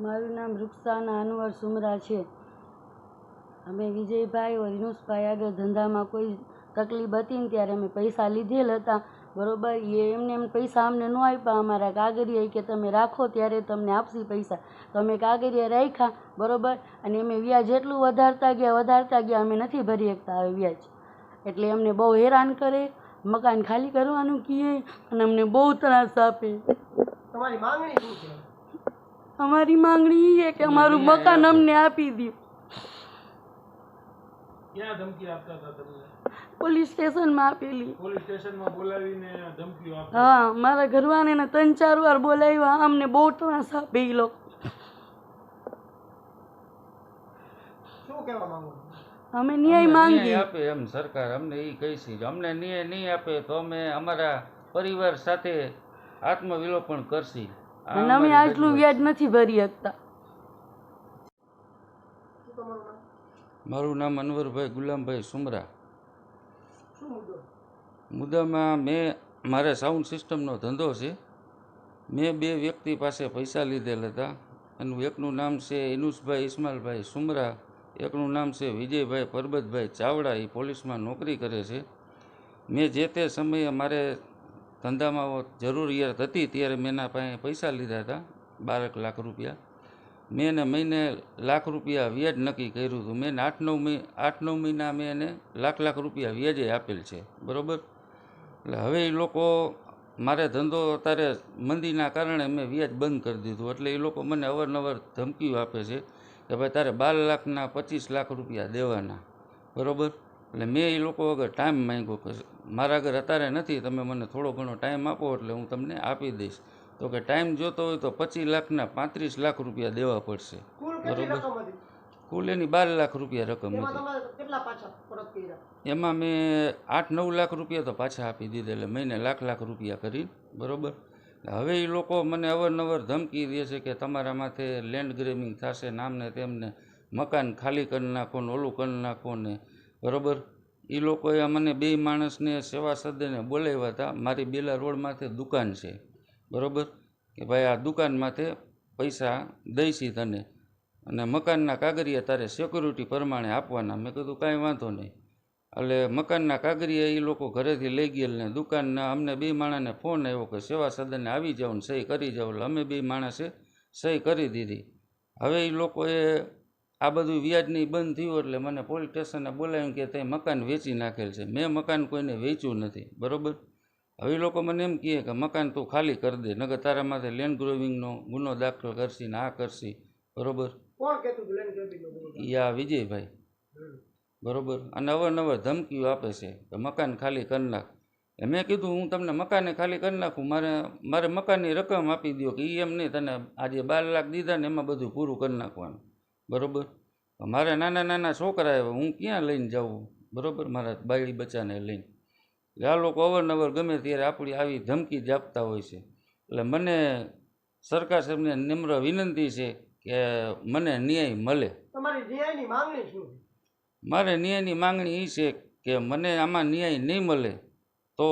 મારું નામ રૂકસાના અનવર સુમરા છે। અમે વિજયભાઈ और વિનુષભાઈ આગળ ધંધામાં કોઈ તકલીફ હતી ને ત્યારે અમે પૈસા લીધેલ હતા, બરાબર। એમને એમ પૈસા અમને ન આપ્યા, અમારા કાગળિયા કે તમે રાખો ત્યારે તમને આપશી પૈસા, તો અમે કાગળિયા રાખ્યા, બરાબર। અને અમે વ્યાજ એટલું વધારતા ગયા અમે નથી ભરી શકતા હવે વ્યાજ, એટલે અમને બહુ હેરાન કરે, મકાન ખાલી કરવાનું કહે અને અમને બહુ ત્રાસ આપે। તમારી માંગણી શું છે? અમારી માંગણી એ છે કે અમારું મકાન અમને આપી દો। ક્યાં ધમકી આપતા હતા તમને? પોલીસ સ્ટેશનમાં આપેલી। પોલીસ સ્ટેશનમાં બોલાવીને ધમકીઓ આપતા? હા, મારા ઘરવાળાને 3-4 વાર બોલાવ્યા, અમને બહુ ત્રાસ આપે એ લોકો। શું કહેવા માંગો? અમે ન્યાય માંગીએ આપે એમ સરકાર અમને એ કહી છે। અમને ન્યાય નહીં આપે તો અમે અમારા પરિવાર સાથે આત્મવિલોપન કરશી અને અમે આટલું વ્યાજ નથી ભરી શકતા। મારું નામ અનવરભાઈ ગુલામભાઈ સુમરા। શું મુદ્દો? મુદ્દામાં મારે સાઉન્ડ સિસ્ટમનો ધંધો છે। મેં 2 વ્યક્તિ પાસે પૈસા લીધેલ હતા। એનું એકનું નામ છે ઇનુસભાઈ ઇસ્માઇલભાઈ સુમરા, એકનું નામ છે વિજયભાઈ પરબતભાઈ ચાવડા, એ પોલીસમાં નોકરી કરે છે। મેં જે તે સમયે મારે ધંધામાં જરૂરિયાત હતી ત્યારે મેં એના પાસે પૈસા લીધા હતા 12 લાખ રૂપિયા। મેં એને મહિને લાખ રૂપિયા વ્યાજ નક્કી કર્યું હતું। મેં 8-9 મહિના મેં એને લાખ રૂપિયા વ્યાજે આપેલ છે, બરાબર। એટલે હવે એ લોકો મારે ધંધો અત્યારે મંદીના કારણે મેં વ્યાજ બંધ કરી દીધું, એટલે એ લોકો મને અવારનવાર ધમકીઓ આપે છે કે ભાઈ તારે 12 લાખના 25 લાખ રૂપિયા દેવાના, બરાબર। એટલે મેં એ લોકો આગળ ટાઈમ માંગ્યો કે મારા આગળ અત્યારે નથી, તમે મને થોડો ઘણો ટાઈમ આપો એટલે હું તમને આપી દઈશ। તો કે ટાઈમ જોતો હોય તો 25 લાખના 35 લાખ રૂપિયા દેવા પડશે, બરાબર। કુલ એની 12 લાખ રૂપિયા રકમ હતી। એમાં મેં 8-9 લાખ રૂપિયા તો પાછા આપી દીધા, એટલે મહિને લાખ રૂપિયા કરી, બરાબર। હવે એ લોકો મને અવારનવાર ધમકી દે છે કે તમારા માથે લેન્ડ ગ્રેબિંગ થશે, નામને તેમને, મકાન ખાલી કરી નાખો ને ઓલું કરી નાખો ને, બરાબર। એ લોકોએ મને 2 માણસને સેવા સદને બોલાવ્યા હતા। મારી બેલા રોડ માથે દુકાન છે, બરાબર, કે ભાઈ આ દુકાન માથે પૈસા દઈશી તને અને મકાનના કાગળિયા તારે સિક્યુરિટી પ્રમાણે આપવાના। મેં કીધું કાંઈ વાંધો નહીં। એટલે મકાનના કાગળિયા એ લોકો ઘરેથી લઈ ગયેલ ને દુકાનના અમને 2 માણસને ફોન આવ્યો કે સેવા સદને આવી જાઓ ને સહી કરી જાઓ, એટલે અમે 2 માણસે સહી કરી દીધી। હવે એ લોકોએ આ બધું વ્યાજની બંધ થયું એટલે મને પોલીસ સ્ટેશને બોલાવીને કે તે મકાન વેચી નાખેલ છે। મેં મકાન કોઈને વેચ્યું નથી, બરાબર। હવે એ લોકો મને એમ કહે કે મકાન તું ખાલી કરી દે, નકર તારા માથે લેન્ડ ગ્રેબિંગનો ગુનો દાખલ કરશી ને આ કરશી, બરાબર। કોણ કહેતું હતું લેન્ડ ગ્રેબિંગનો ગુનો? યા વિજયભાઈ, બરાબર। અને અવારનવાર ધમકીઓ આપે છે કે મકાન ખાલી કરી નાખ। મેં કીધું હું તમને મકાને ખાલી કરી નાખું, મારે મકાનની રકમ આપી દો કે એમ નહીં, તને આજે 12 લાખ દીધા ને એમાં બધું પૂરું કરી નાખવાનું, બરાબર। મારે નાના છોકરા હું ક્યાં લઈને જાઉં, બરાબર, મારા બાળી બચ્ચાને લઈને। આ લોકો અવારનવાર ગમે ત્યારે આપણી આવી ધમકી જ આપતા હોય છે। એટલે મને સરકાર સાહેબને નમ્ર વિનંતી છે કે મને ન્યાય મળે। તમારી ન્યાયની માંગણી શું? મારે ન્યાયની માંગણી એ છે કે મને આમાં ન્યાય નહીં મળે તો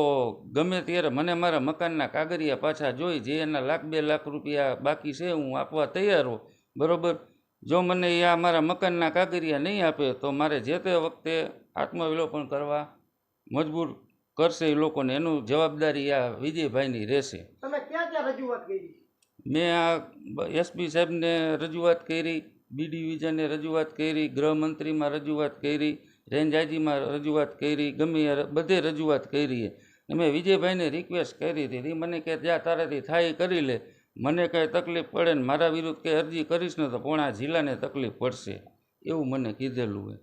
ગમે ત્યારે મને મારા મકાનના કાગળિયા પાછા જોઈ, જે એના 1-2 લાખ રૂપિયા બાકી છે હું આપવા તૈયાર હોઉં, બરાબર। જો મને આ મારા મકાનના કાગળિયા નહીં આપે તો મારે જે તે વખતે આત્મવિલોપન કરવા મજબૂર કરશે એ લોકોને, એનું જવાબદારી આ વિજયભાઈની રહેશે। તમે ક્યાં રજૂઆત કરી? મેં આ એસપી સાહેબને રજૂઆત કરી, બી ડિવિઝને રજૂઆત કરી, ગૃહમંત્રીમાં રજૂઆત કરી, રેન્જ આઈજીમાં રજૂઆત કરી, ગમે બધે રજૂઆત કરી। મેં વિજયભાઈને રિક્વેસ્ટ કરી હતી, મને કે જ્યાં તારાથી થાય કરી લે, મને કાંઈ તકલીફ પડે ને મારા વિરુદ્ધ કંઈ અરજી કરીશ ને તો પોણા જિલ્લાને તકલીફ પડશે, એવું મને કીધેલું હોય।